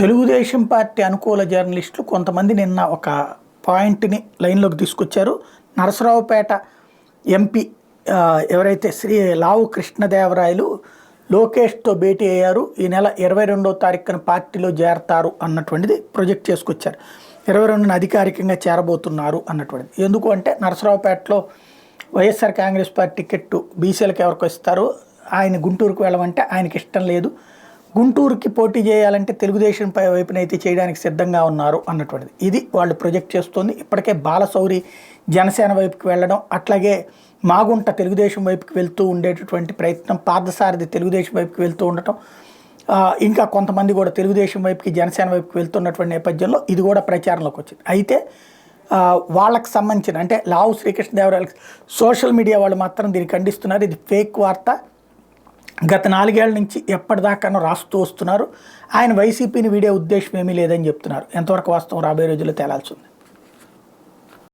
Telugu Desam party అనుకూల జర్నలిస్టులు కొంతమంది నిన్న ఒక పాయింట్ని లైన్లోకి తీసుకొచ్చారు. నరసరావుపేట ఎంపీ ఎవరైతే లావు కృష్ణదేవరాయలు లోకేష్తో భేటీ అయ్యారు. ఈ నెల 22వ తారీఖున పార్టీలో చేరతారు అన్నటువంటిది ప్రొజెక్ట్ చేసుకొచ్చారు. 22న అధికారికంగా చేరబోతున్నారు అన్నటువంటిది. ఎందుకు అంటే నరసరావుపేటలో వైఎస్ఆర్ కాంగ్రెస్ పార్టీ టికెట్ బీసీలకు ఎవరికి ఇస్తారు, ఆయన గుంటూరుకు వెళ్ళమంటే ఆయనకి ఇష్టం లేదు, గుంటూరుకి పోటీ చేయాలంటే తెలుగుదేశం వైపునైతే చేయడానికి సిద్ధంగా ఉన్నారు అన్నటువంటిది. ఇది వాళ్ళు ప్రొజెక్ట్ చేస్తుంది. ఇప్పటికే బాలశౌరి జనసేన వైపుకి వెళ్ళడం, అట్లాగే మాగుంట తెలుగుదేశం వైపుకి వెళ్తూ ఉండేటటువంటి ప్రయత్నం, పార్థసారథి తెలుగుదేశం వైపుకి వెళ్తూ ఉండటం, ఇంకా కొంతమంది కూడా తెలుగుదేశం వైపుకి జనసేన వైపుకి వెళ్తున్నటువంటి నేపథ్యంలో ఇది కూడా ప్రచారంలోకి వచ్చింది. అయితే వాళ్ళకి సంబంధించిన అంటే లావు శ్రీకృష్ణదేవరాయలకి సోషల్ మీడియా వాళ్ళు మాత్రం దీన్ని ఖండిస్తున్నారు. ఇది ఫేక్ వార్త, గత 4 ఏళ్ల నుంచి ఎప్పటిదాకానో రాస్తూ వస్తున్నారు. ఆయన వైసీపీని వీడే ఉద్దేశం ఏమీ లేదని చెప్తున్నారు. ఎంతవరకు వాస్తవం రాబోయే రోజుల్లో తేలాల్సి ఉంది.